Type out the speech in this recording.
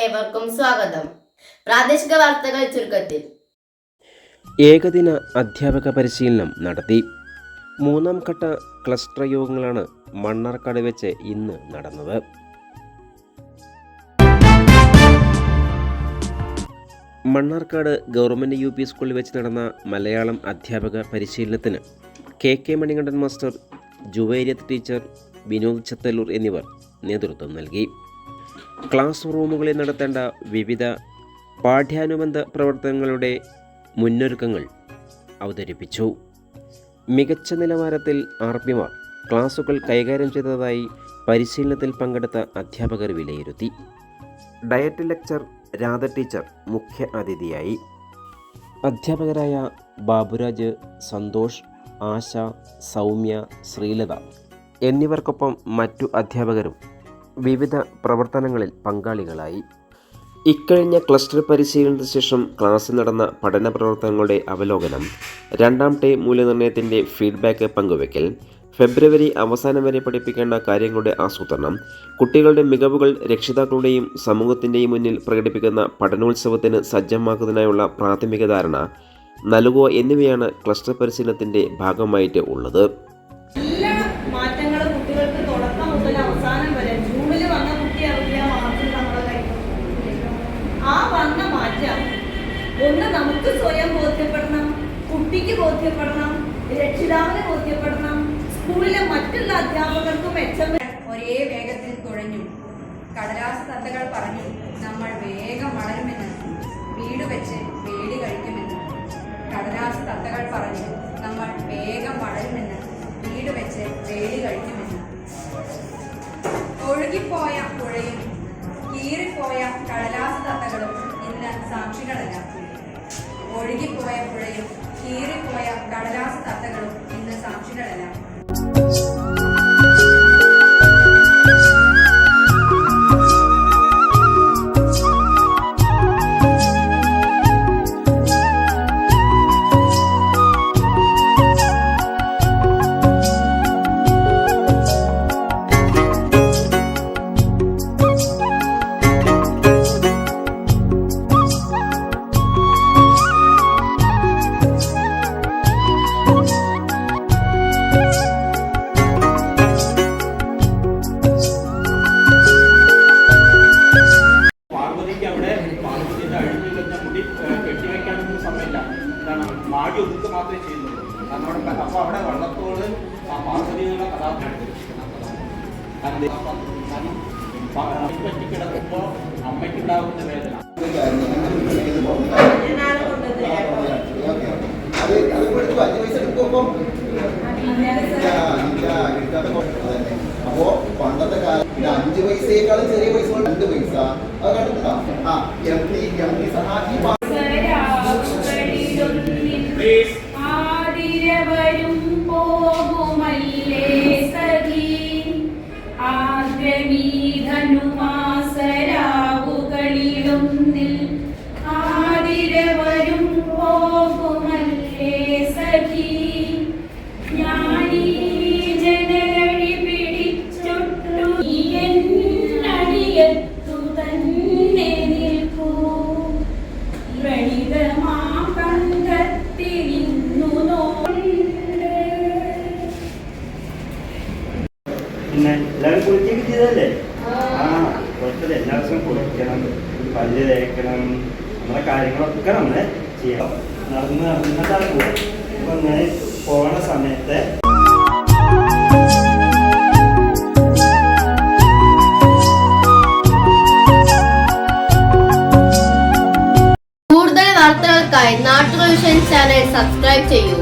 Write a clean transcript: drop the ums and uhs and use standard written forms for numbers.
ഏവർക്കും സ്വാഗതം. പ്രാദേശിക വാർത്തകൾ ചുരുക്കത്തിൽ. ഏകദിന അധ്യാപക പരിശീലനം നടത്തി. 3ാം ഘട്ട ക്ലസ്റ്റർ യോഗങ്ങളാണ് മണ്ണാർക്കാട് വെച്ച് ഇന്ന് നടന്നത്. മണ്ണാർക്കാട് ഗവൺമെൻറ് UP സ്കൂളിൽ വെച്ച് നടന്ന മലയാളം അധ്യാപക പരിശീലനത്തിന് KK Manikandan master, Juwairiyath teacher, Vinod Chathalloor എന്നിവർ നേതൃത്വം നൽകി. ക്ലാസ് റൂമുകളിൽ നടത്തേണ്ട വിവിധ പാഠ്യാനുബന്ധ പ്രവർത്തനങ്ങളുടെ മുന്നൊരുക്കങ്ങൾ അവതരിപ്പിച്ചു. മികച്ച നിലവാരത്തിൽ RPമാർ ക്ലാസുകൾ കൈകാര്യം ചെയ്തതായി പരിശീലനത്തിൽ പങ്കെടുത്ത അധ്യാപകർ വിലയിരുത്തി. ഡയറ്റ് ലെക്ചർ രാധ ടീച്ചർ മുഖ്യ അതിഥിയായി. അധ്യാപകരായ ബാബുരാജ്, സന്തോഷ്, ആശ, സൗമ്യ, ശ്രീലത എന്നിവർക്കൊപ്പം മറ്റു അധ്യാപകരും വിവിധ പ്രവർത്തനങ്ങളിൽ പങ്കാളികളായി. ഇക്കഴിഞ്ഞ ക്ലസ്റ്റർ പരിശീലനത്തിന് ശേഷം ക്ലാസ്സിൽ നടന്ന പഠന പ്രവർത്തനങ്ങളുടെ അവലോകനം, 2ാം ടേം മൂല്യനിർണ്ണയത്തിൻ്റെ ഫീഡ്ബാക്ക് പങ്കുവയ്ക്കൽ, ഫെബ്രുവരി അവസാനം വരെ പഠിപ്പിക്കേണ്ട കാര്യങ്ങളുടെ ആസൂത്രണം, കുട്ടികളുടെ മികവുകൾ രക്ഷിതാക്കളുടെയും സമൂഹത്തിൻ്റെയും മുന്നിൽ പ്രകടിപ്പിക്കുന്ന പഠനോത്സവത്തിന് സജ്ജമാക്കുന്നതിനായുള്ള പ്രാഥമിക ധാരണ നൽകുക എന്നിവയാണ് ക്ലസ്റ്റർ പരിശീലനത്തിൻ്റെ ഭാഗമായിട്ട് ഉള്ളത്. എല്ലാ മാറ്റങ്ങളും കുട്ടികൾക്ക് തുടക്കം മുതൽ അവസാനം വരെ ജൂണിൽ വന്ന കുട്ടി അറിയില്ല, മാർച്ചിൽ നമ്മുടെ കയ്യിൽ ആ വന്ന മാറ്റം ഒന്ന് നമുക്ക് സ്വയം ബോധ്യപ്പെടണം, കുട്ടിക്ക് ബോധ്യപ്പെടണം, രക്ഷിതാവിന് ബോധ്യപ്പെടണം, സ്കൂളിലെ മറ്റുള്ള അധ്യാപകർക്കും ഒരേ വേഗത്തിൽ തുഴഞ്ഞു. കടലാസ് തത്തകൾ പറഞ്ഞു നമ്മൾ വേഗം വളരുമെന്ന്, വീട് വെച്ച് വേടി കഴിക്കുമെന്ന്. കടലാസ് തത്തകൾ പറഞ്ഞു നമ്മൾ വേഗം വളരുമെന്ന്, വീട് വെച്ച് വേടി കഴിക്കുമെന്ന്. ഒഴുകിപ്പോയ പുഴയും കീറിപ്പോയ കടലാസ് തത്തകളും ഇന്ന് സാക്ഷികളല്ല. ഒഴുകിപ്പോയ പുഴയും കീറിപ്പോയ കടലാസ് തത്തകളും ഇന്ന് സാക്ഷികളല്ല. മാടി ഒതുക്ക് മാത്രമേ ചെയ്യുന്നുള്ളൂ. കാരണം അപ്പോൾ അവിടെ വള്ളത്തോട് ആ പാർവതിയുള്ള പറ്റിക്കിടക്കുമ്പോൾ അമ്മയ്ക്കുണ്ടാകുന്ന വേദന അപ്പോ പണ്ടത്തെ കാലം 5 പൈസയേക്കാളും ചെറിയ പൈസ 2 പൈസ അത് കണ്ടിട്ടുണ്ടോ? ആതിരവരും പോകുമല്ലേ സഖി, ആദ്രമീധനുമാസരാവുകളിലൊന്നിൽ ആതിരവരും പോകുമല്ലേ സഖി, ഞാനീ ജനലഴി പിടിച്ചൊട്ടു എന്നടിയത്തു തന്നെ നിൽക്കൂ, ഗണിതമാ പിന്നെ എല്ലാവരും കുളിക്കൊക്കെ ചെയ്തല്ലേ? കുഴപ്പമില്ല. എല്ലാ ദിവസവും കുളിക്കണം, പല്ല് തേക്കണം, നമ്മളെ കാര്യങ്ങളൊക്കെ നമ്മൾ ചെയ്യണം. നടന്നിട്ടാണ് പോകും. അപ്പം അങ്ങനെ പോകണ സമയത്ത് കൂടുതൽ വാർത്തകൾക്കായി നാട്ടുകൾ വിഷൻ ചാനൽ സബ്സ്ക്രൈബ് ചെയ്യൂ.